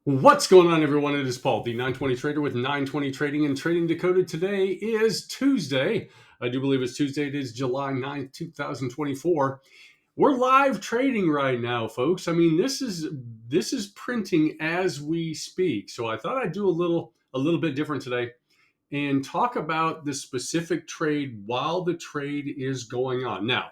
What's going on, everyone? It is Paul, the 920 Trader with 920 Trading and Trading Decoded. Today is Tuesday. I do believe it's Tuesday. It is July 9th, 2024. We're live trading right now, folks. I mean, this is printing as we speak. So I thought I'd do a little bit different today and talk about the specific trade while the trade is going on. Now,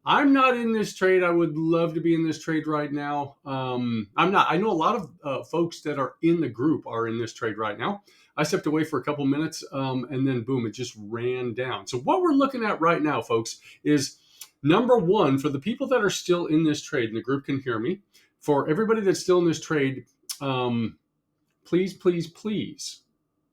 I'm not in this trade. I would love to be in this trade right now. I'm not. I know a lot of folks that are in the group are in this trade right now. I stepped away for a couple minutes and then boom, it just ran down. So what we're looking at right now, folks, is number one, for the people that are still in this trade, and the group can hear me, for everybody that's still in this trade, please, please, please,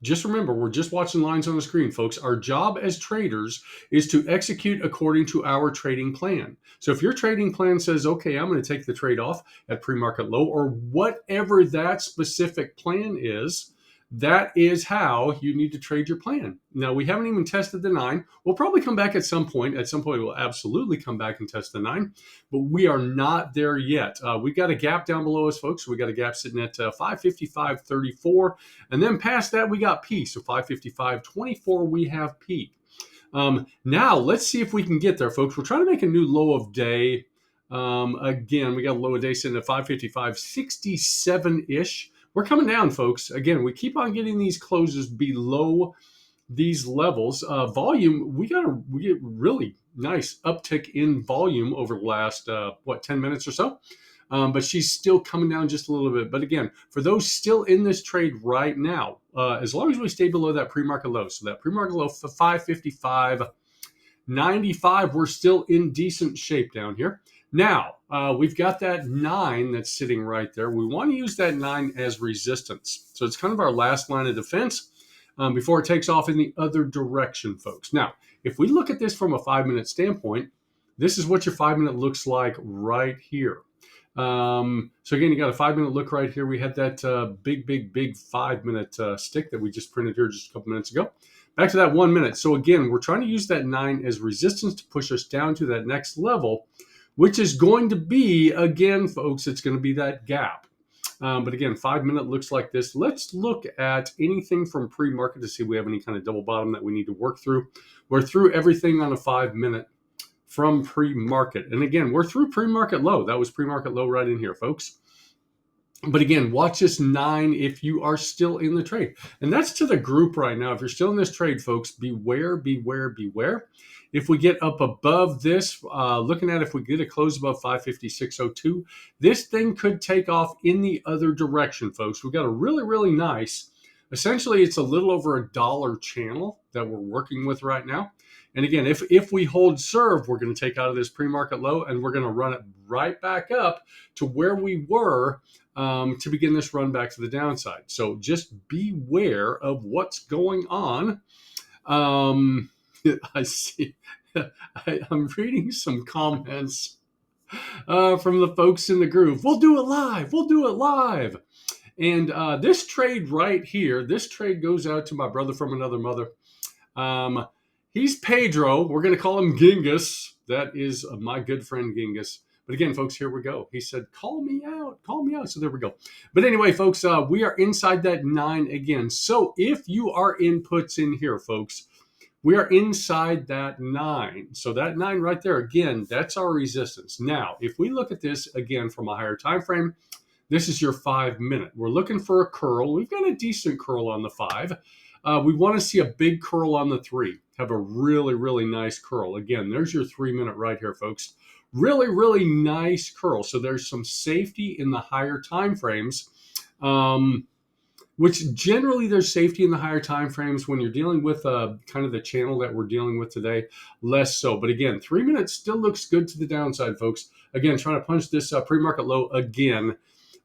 just remember, we're just watching lines on the screen, folks. Our job as traders is to execute according to our trading plan. So if your trading plan says, okay, I'm going to take the trade off at pre-market low, or whatever that specific plan is, that is how you need to trade your plan. Now, we haven't even tested the 9. We'll probably come back at some point. At some point, we'll absolutely come back and test the 9, but we are not there yet. We've got a gap down below us, folks. We got a gap sitting at 555.34. And then past that, we got P. So 555.24, we have P. Now, let's see if we can get there, folks. We're trying to make a new low of day. Again, we got a low of day sitting at 555.67-ish. We're coming down, folks. Again, we keep on getting these closes below these levels. Volume, we get really nice uptick in volume over the last, 10 minutes or so. But she's still coming down just a little bit. But again, for those still in this trade right now, as long as we stay below that pre-market low, so that pre-market low for 555.95, we're still in decent shape down here. Now, we've got that 9 that's sitting right there. We want to use that 9 as resistance. So it's kind of our last line of defense before it takes off in the other direction, folks. Now, if we look at this from a 5-minute standpoint, this is what your 5-minute looks like right here. So again, you got a 5-minute look right here. We had that big 5-minute stick that we just printed here just a couple minutes ago. Back to that 1 minute. So again, we're trying to use that 9 as resistance to push us down to that next level, which is going to be, again, folks, it's going to be that gap. But again, 5-minute looks like this. Let's look at anything from pre-market to see if we have any kind of double bottom that we need to work through. We're through everything on a 5-minute from pre-market. And again, we're through pre-market low. That was pre-market low right in here, folks. But again, watch this 9 if you are still in the trade. And that's to the group right now. If you're still in this trade, folks, beware, beware, beware. If we get up above this, looking at if we get a close above 556.02, this thing could take off in the other direction, folks. We've got a really, really nice, essentially it's a little over $1 channel that we're working with right now. And again, if we hold serve, we're going to take out of this pre-market low and we're going to run it right back up to where we were to begin this run back to the downside. So just beware of what's going on. I see. I'm reading some comments from the folks in the group. We'll do it live. We'll do it live. And this trade right here, this trade goes out to my brother from another mother. He's Pedro. We're going to call him Genghis. That is my good friend Genghis. But again, folks, here we go. He said, call me out. Call me out. So there we go. But anyway, folks, we are inside that 9 again. So if you are inputs in here, folks, we are inside that 9. So that 9 right there, again, that's our resistance. Now, if we look at this again from a higher time frame, this is your 5-minute. We're looking for a curl. We've got a decent curl on the 5. We want to see a big curl on the 3. Have a really, really nice curl. Again, there's your 3-minute right here, folks. Really, really nice curl. So there's some safety in the higher time frames, which generally there's safety in the higher time frames when you're dealing with kind of the channel that we're dealing with today, less so. But again, 3 minutes still looks good to the downside, folks. Again, trying to punch this pre-market low again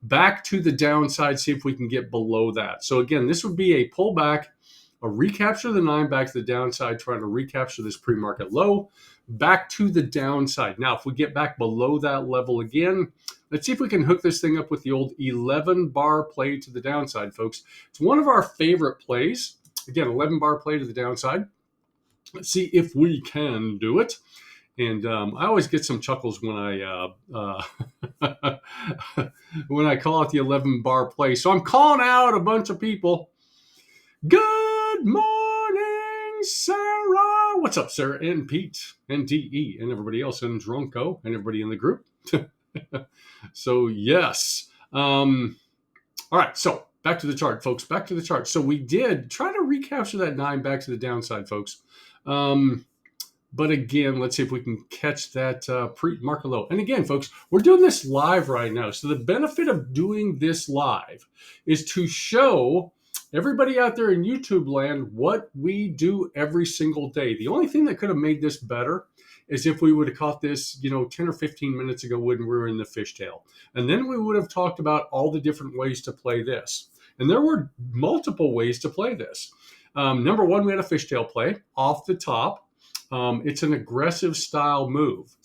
back to the downside, see if we can get below that. So again, this would be a pullback, a recapture of the 9 back to the downside, trying to recapture this pre-market low back to the downside. Now, if we get back below that level again, let's see if we can hook this thing up with the old 11-bar play to the downside, folks. It's one of our favorite plays. Again, 11-bar play to the downside. Let's see if we can do it. And I always get some chuckles when when I call it the 11 bar play. So I'm calling out a bunch of people. Good morning, Sarah. What's up, Sarah and Pete and DE and everybody else and Drunko and everybody in the group? So yes. All right, so back to the chart, folks. Back to the chart. So we did try to recapture that 9 back to the downside, folks. But again, let's see if we can catch that pre-market low. And again, folks, we're doing this live right now. So the benefit of doing this live is to show everybody out there in YouTube land what we do every single day. The only thing that could have made this better is if we would have caught this, 10 or 15 minutes ago when we were in the fishtail. And then we would have talked about all the different ways to play this. And there were multiple ways to play this. Number one, we had a fishtail play off the top. It's an aggressive style move.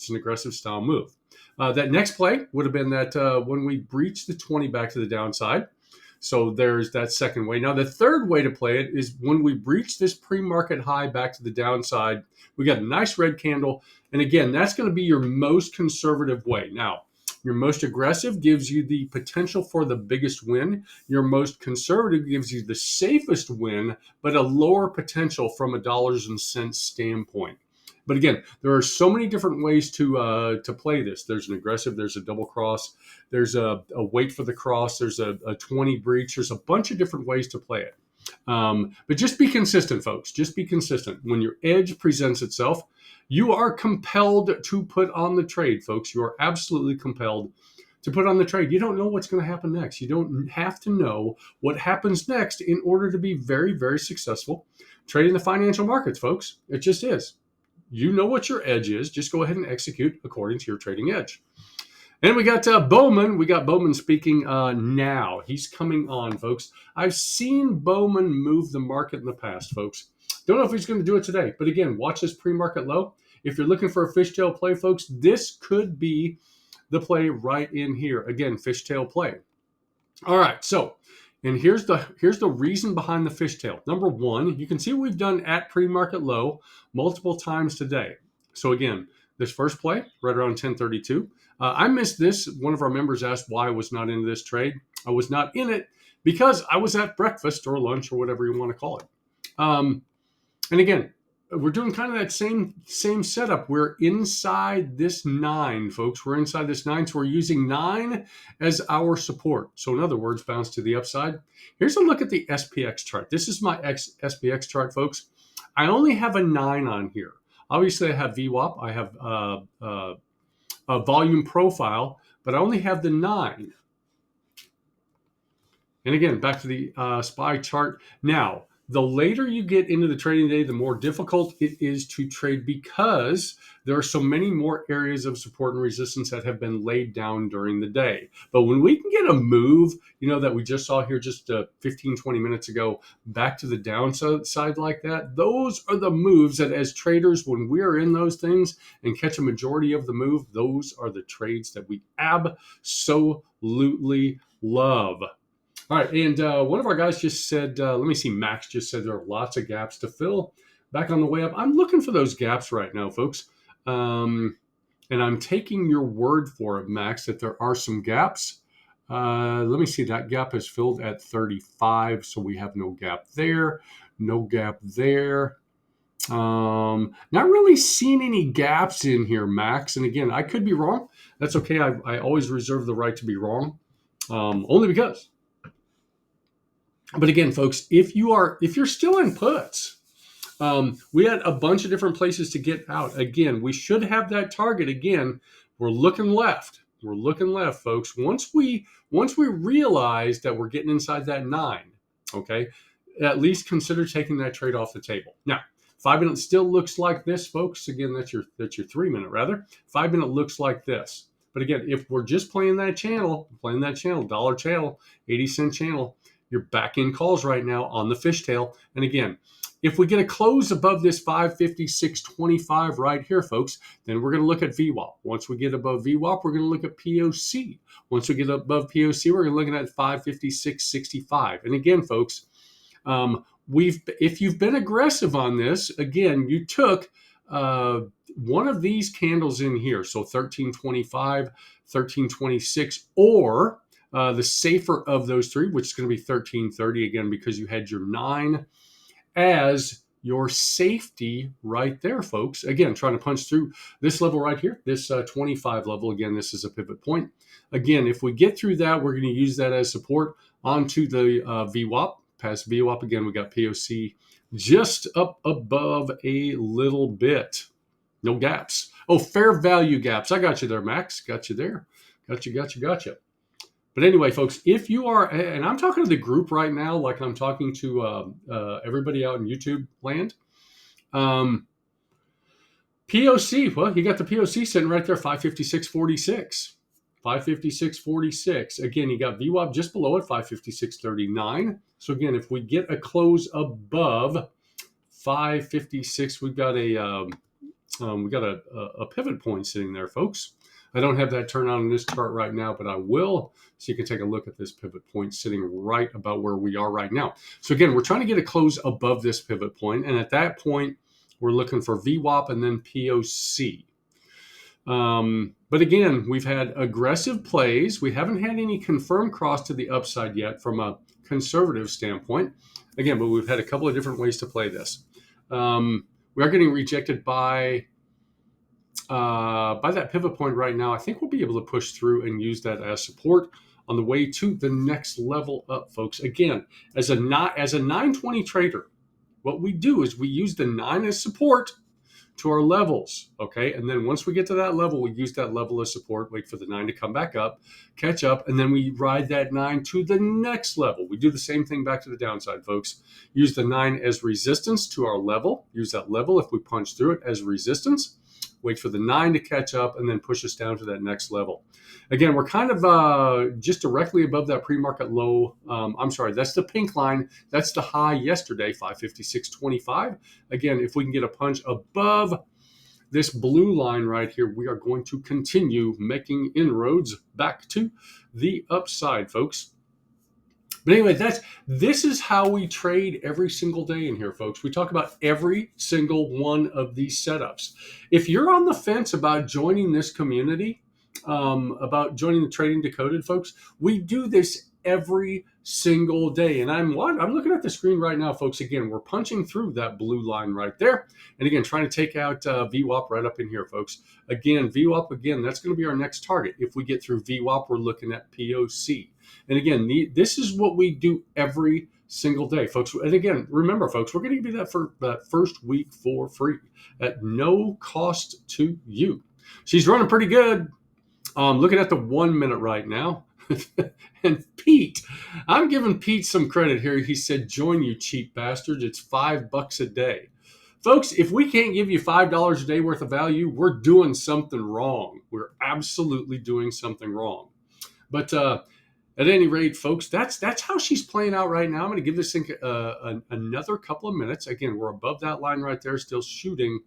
That next play would have been that when we breach the 20 back to the downside. So there's that second way. Now, the third way to play it is when we breach this pre-market high back to the downside, we got a nice red candle. And again, that's going to be your most conservative way. Now, your most aggressive gives you the potential for the biggest win. Your most conservative gives you the safest win, but a lower potential from a dollars and cents standpoint. But again, there are so many different ways to play this. There's an aggressive, there's a double cross, there's a wait for the cross, there's a 20 breach. There's a bunch of different ways to play it. But just be consistent, folks. Just be consistent. When your edge presents itself, you are compelled to put on the trade, folks. You are absolutely compelled to put on the trade. You don't know what's going to happen next. You don't have to know what happens next in order to be very, very successful trading the financial markets, folks. It just is. You know what your edge is. Just go ahead and execute according to your trading edge. And we got Bowman. We got Bowman speaking now. He's coming on, folks. I've seen Bowman move the market in the past, folks. Don't know if he's going to do it today. But again, watch this pre-market low. If you're looking for a fishtail play, folks, this could be the play right in here. Again, fishtail play. All right, so, and here's the reason behind the fishtail. Number one, you can see what we've done at pre-market low multiple times today. So again, this first play, right around 1032. I missed this. One of our members asked why I was not in this trade. I was not in it because I was at breakfast or lunch or whatever you want to call it. And again, we're doing kind of that same setup. We're inside this 9, folks. We're inside this 9. So we're using 9 as our support. So in other words, bounce to the upside. Here's a look at the SPX chart. This is my SPX chart, folks. I only have a 9 on here. Obviously, I have VWAP. I have a volume profile, but I only have the 9. And again, back to the SPY chart. Now, the later you get into the trading day, the more difficult it is to trade because there are so many more areas of support and resistance that have been laid down during the day. But when we can get a move, that we just saw here just 15, 20 minutes ago, back to the downside like that, those are the moves that as traders, when we are in those things and catch a majority of the move, those are the trades that we absolutely love. All right, and one of our guys just said, let me see, Max just said there are lots of gaps to fill back on the way up. I'm looking for those gaps right now, folks. And I'm taking your word for it, Max, that there are some gaps. Let me see, that gap is filled at 35, so we have no gap there, no gap there. Not really seeing any gaps in here, Max. And again, I could be wrong. That's okay. I always reserve the right to be wrong, only because. But again, folks, if you're still in puts, we had a bunch of different places to get out. Again, we should have that target. Again, we're looking left. We're looking left, folks. Once we realize that we're getting inside that 9, okay, at least consider taking that trade off the table. Now, 5 minute still looks like this, folks. Again, that's your 3 minute rather. 5 minute looks like this. But again, if we're just playing that channel, dollar channel, 80-cent channel, you're back in calls right now on the fishtail. And again, if we get a close above this 556.25 right here, folks, then we're going to look at VWAP. Once we get above VWAP, we're going to look at POC. Once we get above POC, we're going to look at 556.65. And again, folks, if you've been aggressive on this, again, you took one of these candles in here, so 1325, 1326, or the safer of those three, which is going to be 1330 again, because you had your 9 as your safety right there, folks. Again, trying to punch through this level right here, this 25 level. Again, this is a pivot point. Again, if we get through that, we're going to use that as support onto the VWAP. Past VWAP, again, we got POC just up above a little bit. No gaps. Oh, fair value gaps. I got you there, Max. Got you there. Gotcha. But anyway, folks, if you are, and I'm talking to the group right now, like I'm talking to everybody out in YouTube land. POC, well, you got the POC sitting right there, 556.46. 556.46. Again, you got VWAP just below it, 556.39. So again, if we get a close above 556, we've got a pivot point sitting there, folks. I don't have that turned on in this chart right now, but I will, so you can take a look at this pivot point sitting right about where we are right now. So again, we're trying to get a close above this pivot point, and at that point, we're looking for VWAP and then POC. But again, we've had aggressive plays. We haven't had any confirmed cross to the upside yet from a conservative standpoint. Again, but we've had a couple of different ways to play this. We are getting rejected by that pivot point right now. I think we'll be able to push through and use that as support on the way to the next level up, folks. Again, as a 920 trader, what we do is we use the 9 as support to our levels, okay? And then once we get to that level, we use that level as support, wait for the 9 to come back up, catch up, and then we ride that 9 to the next level. We do the same thing back to the downside, folks. Use the 9 as resistance to our level. Use that level if we punch through it as resistance. Wait for the 9 to catch up, and then push us down to that next level. Again, we're kind of just directly above that pre-market low. I'm sorry, that's the pink line. That's the high yesterday, 556.25. Again, if we can get a punch above this blue line right here, we are going to continue making inroads back to the upside, folks. But anyway, this is how we trade every single day in here, folks. We talk about every single one of these setups. If you're on the fence about joining this community, about joining the Trading Decoded, folks, we do this every single day. And I'm looking at the screen right now, folks. Again, we're punching through that blue line right there. And again, trying to take out VWAP right up in here, folks. Again, VWAP, again, that's going to be our next target. If we get through VWAP, we're looking at POC. And again, this is what we do every single day, folks. And again, remember, folks, we're going to give you that first week for free at no cost to you. She's running pretty good. Looking at the 1 minute right now. And Pete, I'm giving Pete some credit here. He said, join you cheap bastards. It's $5 a day. Folks, if we can't give you $5 a day worth of value, we're doing something wrong. We're absolutely doing something wrong. But at any rate, folks, that's how she's playing out right now. I'm going to give this thing another couple of minutes. Again, we're above that line right there, still shooting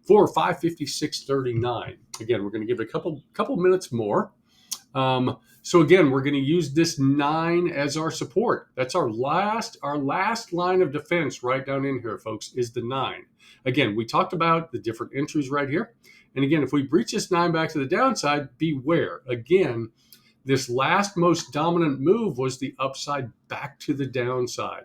for 556.39. Again, we're going to give it a couple minutes more. So again, we're going to use this 9 as our support. That's our last line of defense right down in here, folks, is the 9. Again, we talked about the different entries right here. And again, if we breach this 9 back to the downside, beware. Again, this last most dominant move was the upside back to the downside.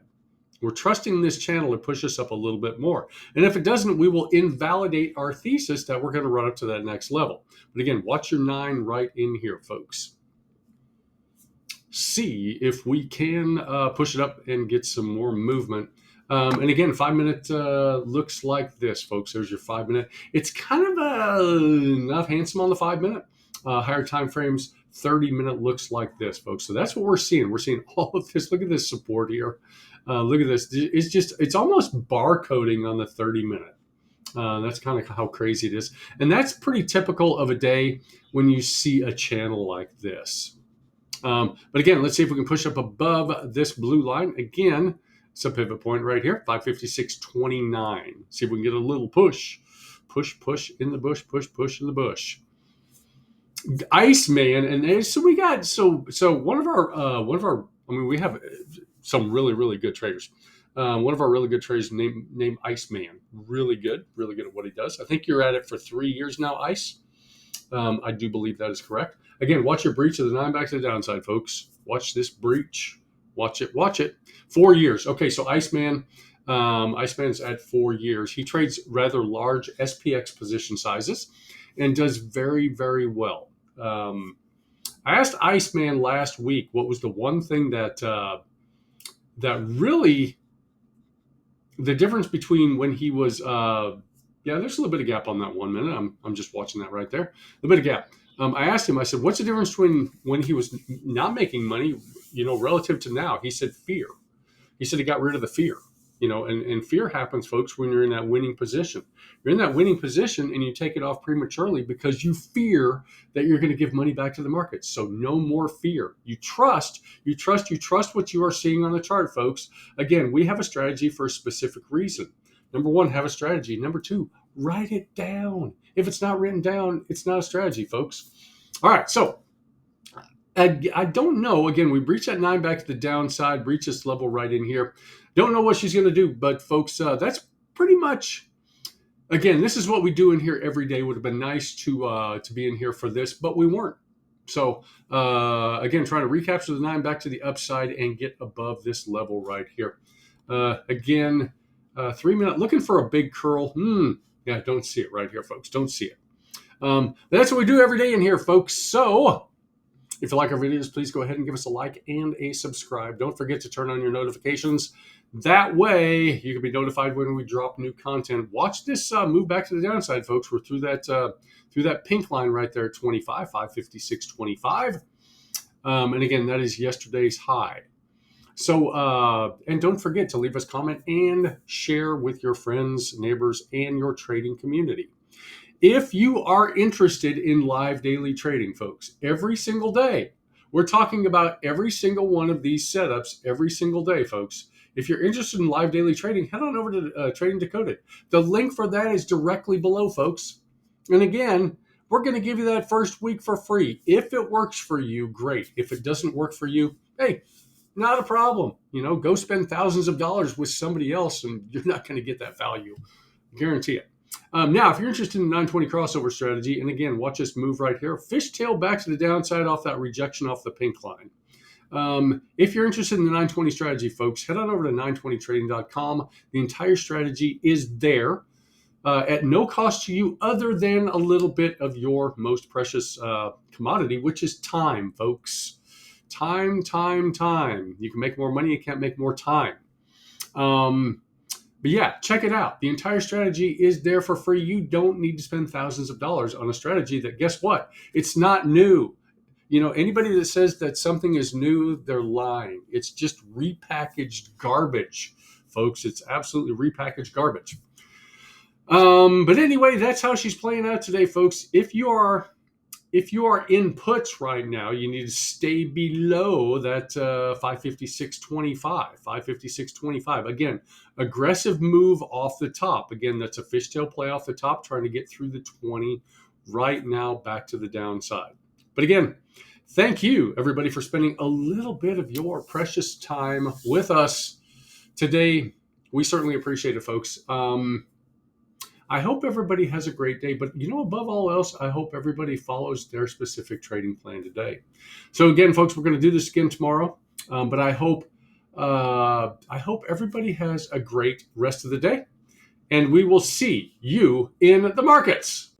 We're trusting this channel to push us up a little bit more. And if it doesn't, we will invalidate our thesis that we're going to run up to that next level. But again, watch your 9 right in here, folks. See if we can push it up and get some more movement. And again, 5 minute looks like this, folks. There's your 5 minute. It's kind of not handsome on the 5 minute. Higher time frames, 30 minute looks like this, folks. So that's what we're seeing. We're seeing all of this. Look at this support here. Look at this. It's almost barcoding on the 30 minute. That's kind of how crazy it is. And that's pretty typical of a day when you see a channel like this. But again, let's see if we can push up above this blue line. Again, it's a pivot point right here, 556.29. See if we can get a little push. Push in the bush, push in the bush. Iceman, and so we got so one of our I mean, we have some really good traders. One of our really good traders named Iceman. Really good at what he does. I think you're at it for 3 years now, Ice. I do believe that is correct. Again, watch your breach of the 9 back to the downside, folks. Watch this breach. Watch it. Watch it. 4 years. Okay, so Iceman's at 4 years. He trades rather large SPX position sizes and does very, very well. I asked Iceman last week what was the one thing that really the difference between when he was there's a little bit of gap on that 1 minute. I'm just watching that right there. A bit of gap. I asked him, I said, what's the difference between when he was not making money, relative to now? He said fear. He said he got rid of the fear, and fear happens, folks, when you're in that winning position. You're in that winning position and you take it off prematurely because you fear that you're going to give money back to the market. So no more fear. You trust what you are seeing on the chart, folks. Again, we have a strategy for a specific reason. Number one, have a strategy. Number two, write it down. If it's not written down, it's not a strategy, folks. All right, so I don't know. Again, we breached that 9 back to the downside, breach this level right in here. Don't know what she's going to do, but folks, that's pretty much, again, this is what we do in here every day. Would have been nice to be in here for this, but we weren't. So again, trying to recapture the 9 back to the upside and get above this level right here. Again, 3 minute, looking for a big curl. Yeah, don't see it right here, folks. Don't see it. That's what we do every day in here, folks. So if you like our videos, please go ahead and give us a like and a subscribe. Don't forget to turn on your notifications. That way, you can be notified when we drop new content. Watch this move back to the downside, folks. We're through that pink line right there, 25, 556.25. And again, that is yesterday's high. So, and don't forget to leave us a comment and share with your friends, neighbors, and your trading community. If you are interested in live daily trading, folks, every single day, we're talking about every single one of these setups every single day, folks. If you're interested in live daily trading, head on over to Trading Decoded. The link for that is directly below, folks. And again, we're going to give you that first week for free. If it works for you, great. If it doesn't work for you, hey, not a problem. Go spend thousands of dollars with somebody else and you're not going to get that value. Guarantee it. Now, if you're interested in the 920 crossover strategy, and again, watch this move right here, fishtail back to the downside off that rejection off the pink line. If you're interested in the 920 strategy, folks, head on over to 920trading.com. The entire strategy is there at no cost to you other than a little bit of your most precious commodity, which is time, folks. Time. You can make more money, you can't make more time. But yeah, check it out. The entire strategy is there for free. You don't need to spend thousands of dollars on a strategy that, guess what? It's not new. Anybody that says that something is new, they're lying. It's just repackaged garbage, folks. It's absolutely repackaged garbage. But anyway, that's how she's playing out today, folks. If you are in puts right now, you need to stay below that 556.25, 556.25. Again, aggressive move off the top. Again, that's a fishtail play off the top, trying to get through the 20 right now back to the downside. But again, thank you, everybody, for spending a little bit of your precious time with us today. We certainly appreciate it, folks. I hope everybody has a great day, but above all else, I hope everybody follows their specific trading plan today. So again, folks, we're going to do this again tomorrow, but I hope everybody has a great rest of the day, and we will see you in the markets.